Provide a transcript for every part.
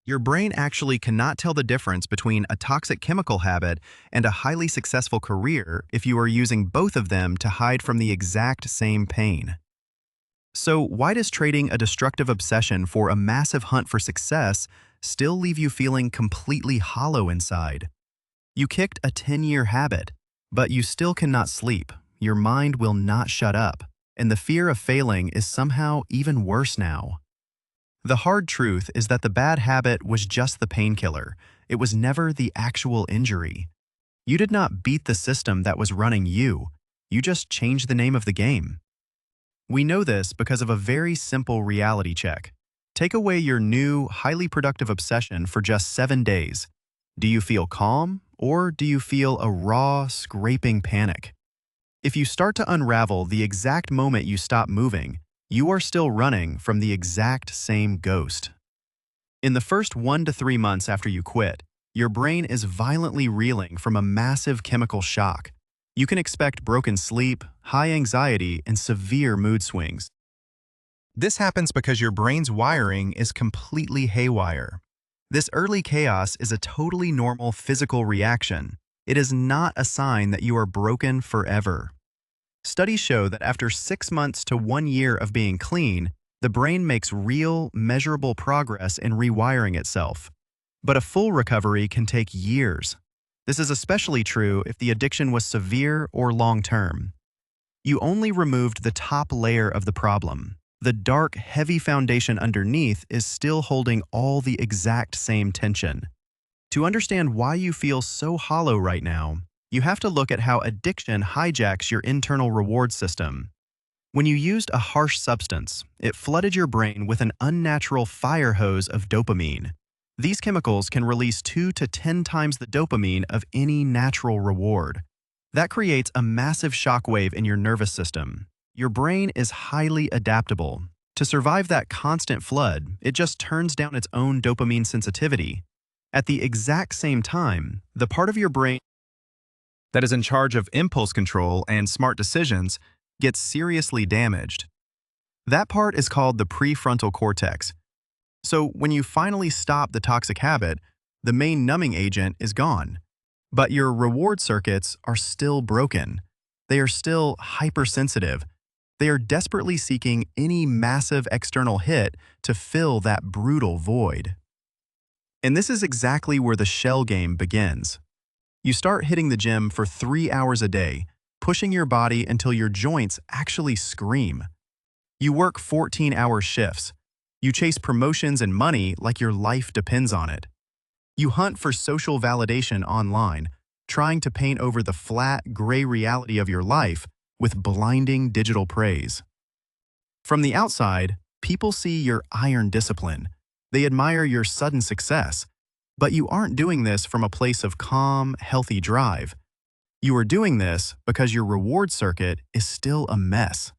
Your brain actually cannot tell the difference between a toxic chemical habit and a highly successful career if you are using both of them to hide from the exact same pain. So, why does trading a destructive obsession for a massive hunt for success still leave you feeling completely hollow inside? You kicked a 10-year habit, but you still cannot sleep. Your mind will not shut up, and the fear of failing is somehow even worse now. The hard truth is that the bad habit was just the painkiller. It was never the actual injury. You did not beat the system that was running you. You just changed the name of the game. We know this because of a very simple reality check. Take away your new, highly productive obsession for just 7 days. Do you feel calm, or do you feel a raw, scraping panic? If you start to unravel the exact moment you stop moving, you are still running from the exact same ghost. In the first 1 to 3 months after you quit, your brain is violently reeling from a massive chemical shock. You can expect broken sleep, high anxiety, and severe mood swings. This happens because your brain's wiring is completely haywire. This early chaos is a totally normal physical reaction. It is not a sign that you are broken forever. Studies show that after 6 months to 1 year of being clean, the brain makes real, measurable progress in rewiring itself. But a full recovery can take years. This is especially true if the addiction was severe or long-term. You only removed the top layer of the problem. The dark, heavy foundation underneath is still holding all the exact same tension. To understand why you feel so hollow right now, you have to look at how addiction hijacks your internal reward system. When you used a harsh substance, it flooded your brain with an unnatural fire hose of dopamine. These chemicals can release 2 to 10 times the dopamine of any natural reward. That creates a massive shockwave in your nervous system. Your brain is highly adaptable. To survive that constant flood, it just turns down its own dopamine sensitivity. At the exact same time, the part of your brain that is in charge of impulse control and smart decisions gets seriously damaged. That part is called the prefrontal cortex. So when you finally stop the toxic habit, the main numbing agent is gone. But your reward circuits are still broken. They are still hypersensitive. They are desperately seeking any massive external hit to fill that brutal void. And this is exactly where the shell game begins. You start hitting the gym for 3 hours a day, pushing your body until your joints actually scream. You work 14-hour shifts. You chase promotions and money like your life depends on it. You hunt for social validation online, trying to paint over the flat, gray reality of your life with blinding digital praise. From the outside, people see your iron discipline. They admire your sudden success. But you aren't doing this from a place of calm, healthy drive. You are doing this because your reward circuit is still a mess.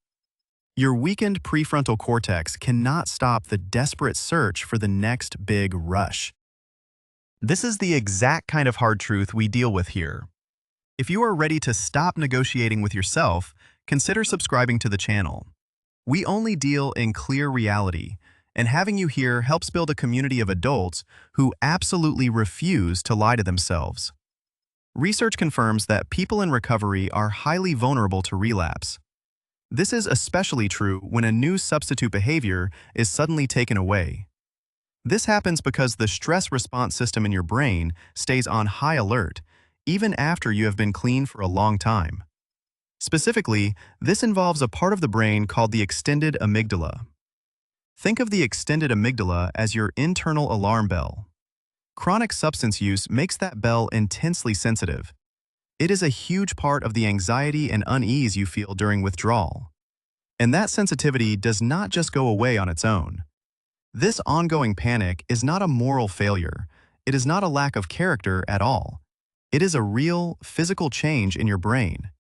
Your weakened prefrontal cortex cannot stop the desperate search for the next big rush. This is the exact kind of hard truth we deal with here. If you are ready to stop negotiating with yourself, consider subscribing to the channel. We only deal in clear reality, and having you here helps build a community of adults who absolutely refuse to lie to themselves. Research confirms that people in recovery are highly vulnerable to relapse. This is especially true when a new substitute behavior is suddenly taken away. This happens because the stress response system in your brain stays on high alert, even after you have been clean for a long time. Specifically, this involves a part of the brain called the extended amygdala. Think of the extended amygdala as your internal alarm bell. Chronic substance use makes that bell intensely sensitive. It is a huge part of the anxiety and unease you feel during withdrawal. And that sensitivity does not just go away on its own. This ongoing panic is not a moral failure. It is not a lack of character at all. It is a real, physical change in your brain.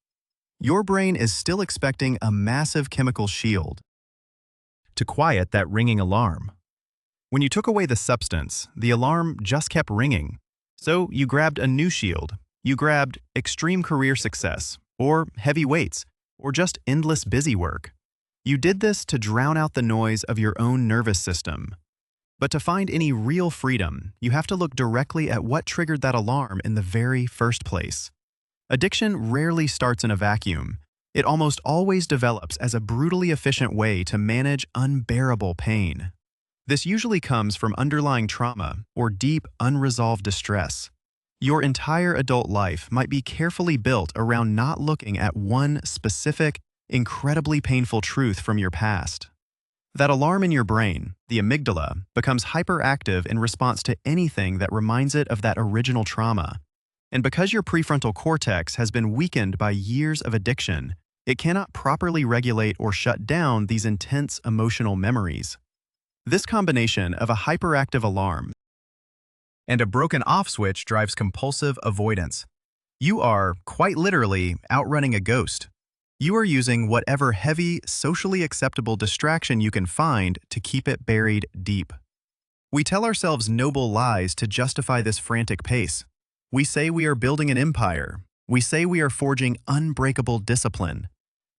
Your brain is still expecting a massive chemical shield to quiet that ringing alarm. When you took away the substance, the alarm just kept ringing. So you grabbed a new shield. You grabbed extreme career success, or heavy weights, or just endless busy work. You did this to drown out the noise of your own nervous system. But to find any real freedom, you have to look directly at what triggered that alarm in the very first place. Addiction rarely starts in a vacuum. It almost always develops as a brutally efficient way to manage unbearable pain. This usually comes from underlying trauma or deep, unresolved distress. Your entire adult life might be carefully built around not looking at one specific, incredibly painful truth from your past. That alarm in your brain, the amygdala, becomes hyperactive in response to anything that reminds it of that original trauma. And because your prefrontal cortex has been weakened by years of addiction, it cannot properly regulate or shut down these intense emotional memories. This combination of a hyperactive alarm and a broken off switch drives compulsive avoidance. You are, quite literally, outrunning a ghost. You are using whatever heavy, socially acceptable distraction you can find to keep it buried deep. We tell ourselves noble lies to justify this frantic pace. We say we are building an empire. We say we are forging unbreakable discipline.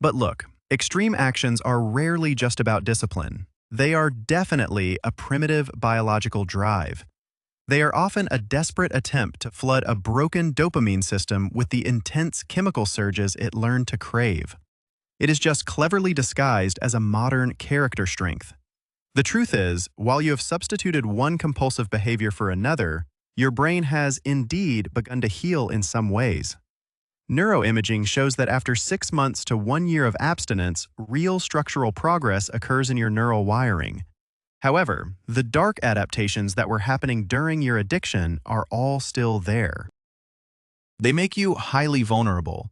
But look, extreme actions are rarely just about discipline. They are definitely a primitive biological drive. They are often a desperate attempt to flood a broken dopamine system with the intense chemical surges it learned to crave. It is just cleverly disguised as a modern character strength. The truth is, while you have substituted one compulsive behavior for another, your brain has indeed begun to heal in some ways. Neuroimaging shows that after 6 months to 1 year of abstinence, real structural progress occurs in your neural wiring. However, the dark adaptations that were happening during your addiction are all still there. They make you highly vulnerable.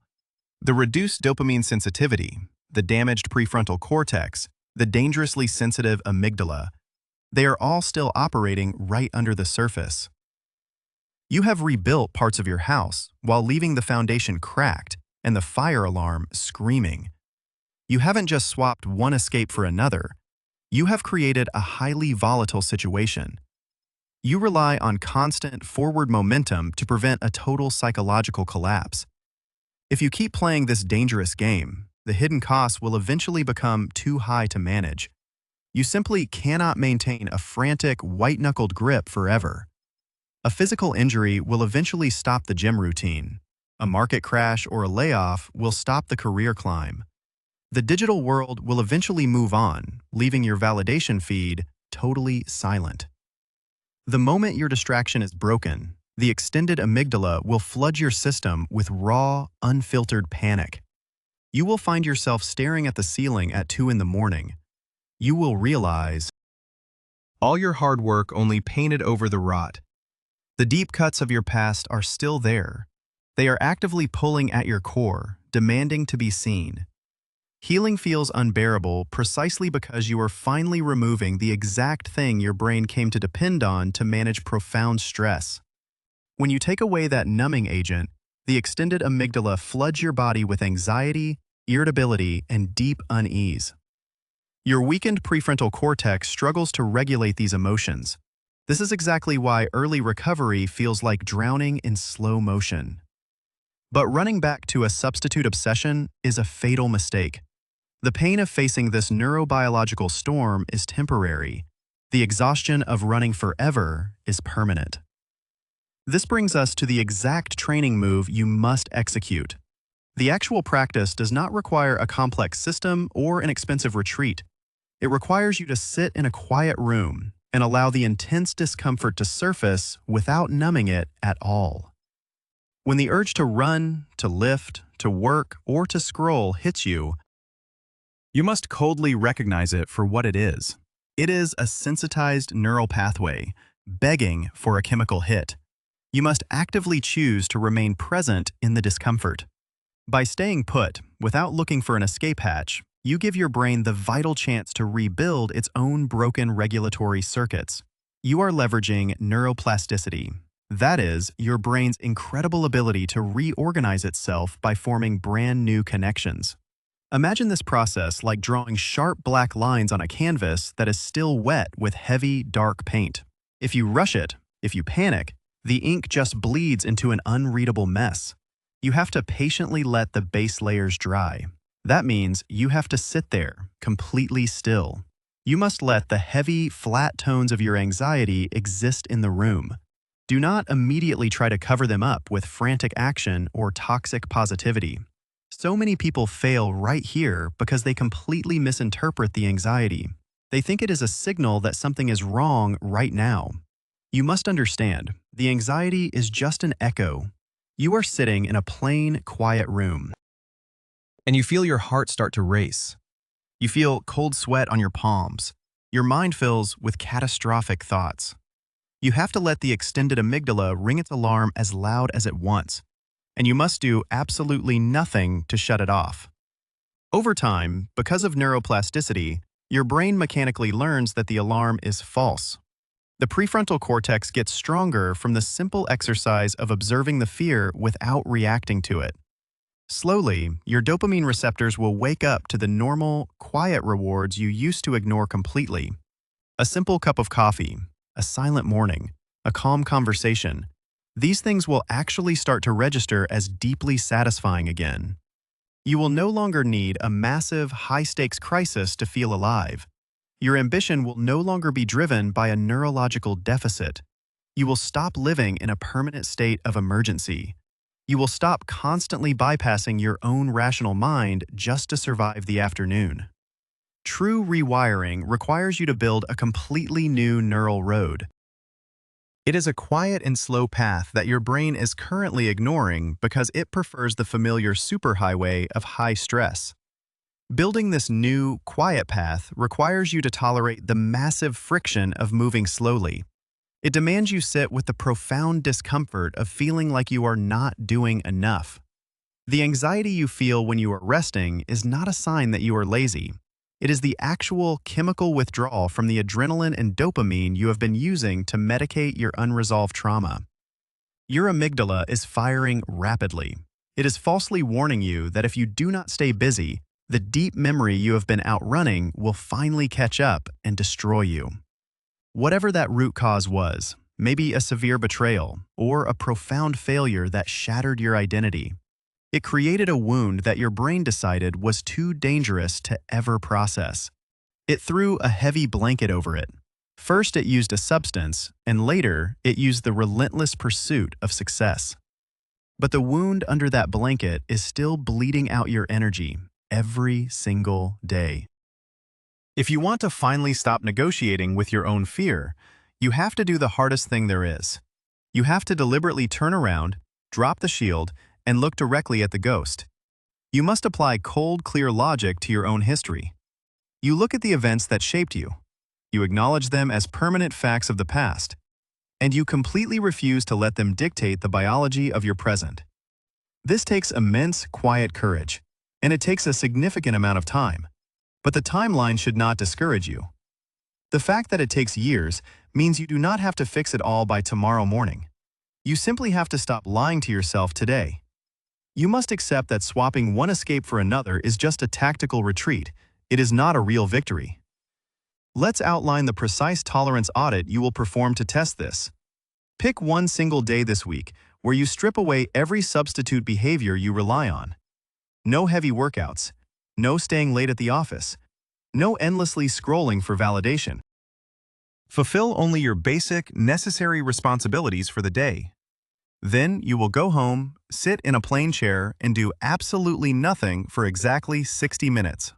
The reduced dopamine sensitivity, the damaged prefrontal cortex, the dangerously sensitive amygdala, they are all still operating right under the surface. You have rebuilt parts of your house while leaving the foundation cracked and the fire alarm screaming. You haven't just swapped one escape for another. You have created a highly volatile situation. You rely on constant forward momentum to prevent a total psychological collapse. If you keep playing this dangerous game, the hidden costs will eventually become too high to manage. You simply cannot maintain a frantic, white-knuckled grip forever. A physical injury will eventually stop the gym routine. A market crash or a layoff will stop the career climb. The digital world will eventually move on, leaving your validation feed totally silent. The moment your distraction is broken, the extended amygdala will flood your system with raw, unfiltered panic. You will find yourself staring at the ceiling at 2 in the morning. You will realize all your hard work only painted over the rot. The deep cuts of your past are still there. They are actively pulling at your core, demanding to be seen. Healing feels unbearable precisely because you are finally removing the exact thing your brain came to depend on to manage profound stress. When you take away that numbing agent, the extended amygdala floods your body with anxiety, irritability, and deep unease. Your weakened prefrontal cortex struggles to regulate these emotions. This is exactly why early recovery feels like drowning in slow motion. But running back to a substitute obsession is a fatal mistake. The pain of facing this neurobiological storm is temporary. The exhaustion of running forever is permanent. This brings us to the exact training move you must execute. The actual practice does not require a complex system or an expensive retreat. It requires you to sit in a quiet room and allow the intense discomfort to surface without numbing it at all. When the urge to run, to lift, to work, or to scroll hits you, you must coldly recognize it for what it is. It is a sensitized neural pathway, begging for a chemical hit. You must actively choose to remain present in the discomfort. By staying put, without looking for an escape hatch, you give your brain the vital chance to rebuild its own broken regulatory circuits. You are leveraging neuroplasticity. That is, your brain's incredible ability to reorganize itself by forming brand new connections. Imagine this process like drawing sharp black lines on a canvas that is still wet with heavy, dark paint. If you rush it, if you panic, the ink just bleeds into an unreadable mess. You have to patiently let the base layers dry. That means you have to sit there, completely still. You must let the heavy, flat tones of your anxiety exist in the room. Do not immediately try to cover them up with frantic action or toxic positivity. So many people fail right here because they completely misinterpret the anxiety. They think it is a signal that something is wrong right now. You must understand, the anxiety is just an echo. You are sitting in a plain, quiet room, and you feel your heart start to race. You feel cold sweat on your palms. Your mind fills with catastrophic thoughts. You have to let the extended amygdala ring its alarm as loud as it wants, and you must do absolutely nothing to shut it off. Over time, because of neuroplasticity, your brain mechanically learns that the alarm is false. The prefrontal cortex gets stronger from the simple exercise of observing the fear without reacting to it. Slowly, your dopamine receptors will wake up to the normal, quiet rewards you used to ignore completely. A simple cup of coffee, a silent morning, a calm conversation. These things will actually start to register as deeply satisfying again. You will no longer need a massive, high-stakes crisis to feel alive. Your ambition will no longer be driven by a neurological deficit. You will stop living in a permanent state of emergency. You will stop constantly bypassing your own rational mind just to survive the afternoon. True rewiring requires you to build a completely new neural road. It is a quiet and slow path that your brain is currently ignoring because it prefers the familiar superhighway of high stress. Building this new, quiet path requires you to tolerate the massive friction of moving slowly. It demands you sit with the profound discomfort of feeling like you are not doing enough. The anxiety you feel when you are resting is not a sign that you are lazy. It is the actual chemical withdrawal from the adrenaline and dopamine you have been using to medicate your unresolved trauma. Your amygdala is firing rapidly. It is falsely warning you that if you do not stay busy, the deep memory you have been outrunning will finally catch up and destroy you. Whatever that root cause was, maybe a severe betrayal or a profound failure that shattered your identity, it created a wound that your brain decided was too dangerous to ever process. It threw a heavy blanket over it. First, it used a substance, and later, it used the relentless pursuit of success. But the wound under that blanket is still bleeding out your energy every single day. If you want to finally stop negotiating with your own fear, you have to do the hardest thing there is. You have to deliberately turn around, drop the shield, and look directly at the ghost. You must apply cold, clear logic to your own history. You look at the events that shaped you. You acknowledge them as permanent facts of the past, and you completely refuse to let them dictate the biology of your present. This takes immense, quiet courage, and it takes a significant amount of time. But the timeline should not discourage you. The fact that it takes years means you do not have to fix it all by tomorrow morning. You simply have to stop lying to yourself today. You must accept that swapping one escape for another is just a tactical retreat. It is not a real victory. Let's outline the precise tolerance audit you will perform to test this. Pick one single day this week where you strip away every substitute behavior you rely on. No heavy workouts. No staying late at the office. No endlessly scrolling for validation. Fulfill only your basic, necessary responsibilities for the day. Then you will go home, sit in a plain chair, and do absolutely nothing for exactly 60 minutes.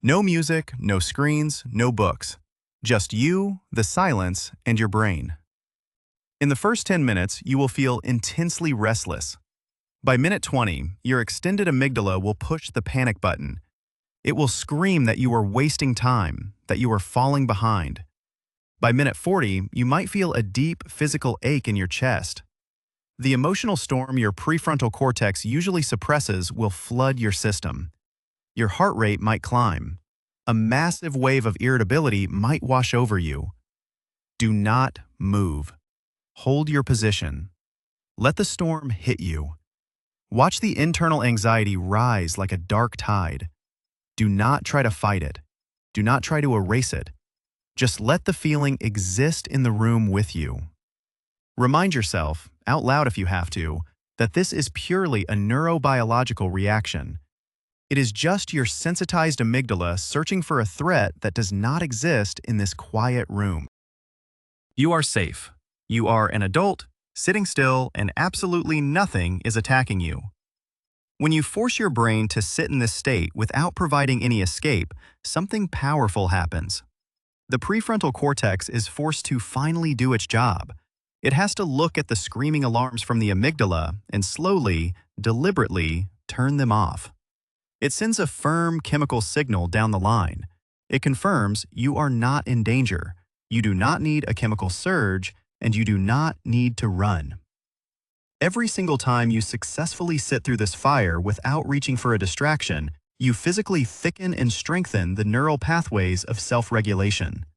No music, no screens, no books. Just you, the silence, and your brain. In the first 10 minutes, you will feel intensely restless. By minute 20, your extended amygdala will push the panic button. It will scream that you are wasting time, that you are falling behind. By minute 40, you might feel a deep physical ache in your chest. The emotional storm your prefrontal cortex usually suppresses will flood your system. Your heart rate might climb. A massive wave of irritability might wash over you. Do not move. Hold your position. Let the storm hit you. Watch the internal anxiety rise like a dark tide. Do not try to fight it. Do not try to erase it. Just let the feeling exist in the room with you. Remind yourself, out loud if you have to, that this is purely a neurobiological reaction. It is just your sensitized amygdala searching for a threat that does not exist in this quiet room. You are safe. You are an adult, sitting still, and absolutely nothing is attacking you. When you force your brain to sit in this state without providing any escape, something powerful happens. The prefrontal cortex is forced to finally do its job. It has to look at the screaming alarms from the amygdala and slowly, deliberately, turn them off. It sends a firm chemical signal down the line. It confirms you are not in danger, you do not need a chemical surge, and you do not need to run. Every single time you successfully sit through this fire without reaching for a distraction, you physically thicken and strengthen the neural pathways of self-regulation.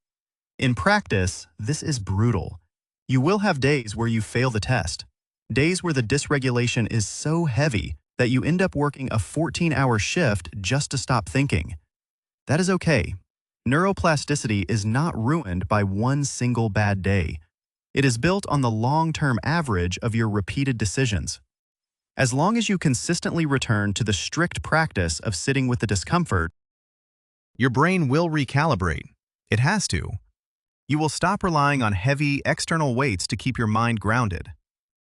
In practice, this is brutal. You will have days where you fail the test, days where the dysregulation is so heavy that you end up working a 14-hour shift just to stop thinking. That is okay. Neuroplasticity is not ruined by one single bad day. It is built on the long-term average of your repeated decisions. As long as you consistently return to the strict practice of sitting with the discomfort, your brain will recalibrate. It has to. You will stop relying on heavy external weights to keep your mind grounded.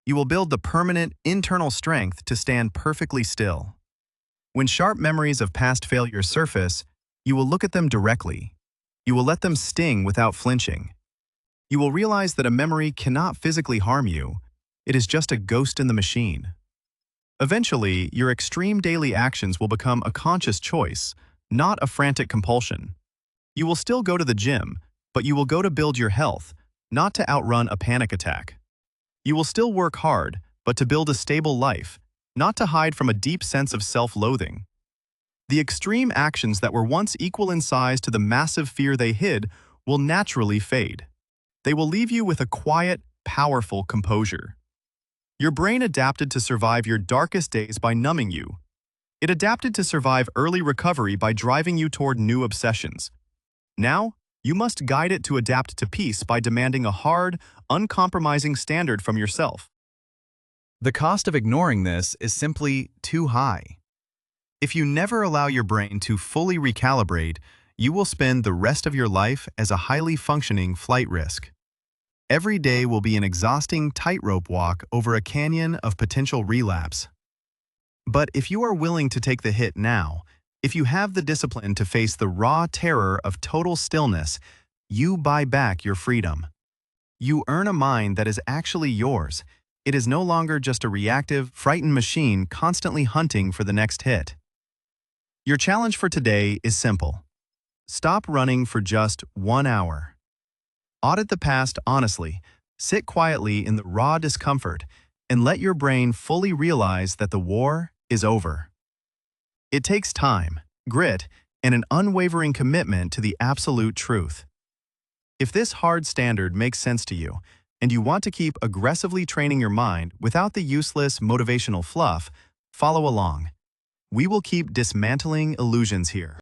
You will build the permanent internal strength to stand perfectly still. When sharp memories of past failures surface, you will look at them directly. You will let them sting without flinching. You will realize that a memory cannot physically harm you. It is just a ghost in the machine. Eventually, your extreme daily actions will become a conscious choice, not a frantic compulsion. You will still go to the gym, but you will go to build your health, not to outrun a panic attack. You will still work hard, but to build a stable life, not to hide from a deep sense of self-loathing. The extreme actions that were once equal in size to the massive fear they hid will naturally fade. They will leave you with a quiet, powerful composure. Your brain adapted to survive your darkest days by numbing you. It adapted to survive early recovery by driving you toward new obsessions. Now, you must guide it to adapt to peace by demanding a hard, uncompromising standard from yourself. The cost of ignoring this is simply too high. If you never allow your brain to fully recalibrate, you will spend the rest of your life as a highly functioning flight risk. Every day will be an exhausting tightrope walk over a canyon of potential relapse. But if you are willing to take the hit now, if you have the discipline to face the raw terror of total stillness, you buy back your freedom. You earn a mind that is actually yours. It is no longer just a reactive, frightened machine constantly hunting for the next hit. Your challenge for today is simple. Stop running for just 1 hour. Audit the past honestly, sit quietly in the raw discomfort, and let your brain fully realize that the war is over. It takes time, grit, and an unwavering commitment to the absolute truth. If this hard standard makes sense to you, and you want to keep aggressively training your mind without the useless motivational fluff, follow along. We will keep dismantling illusions here.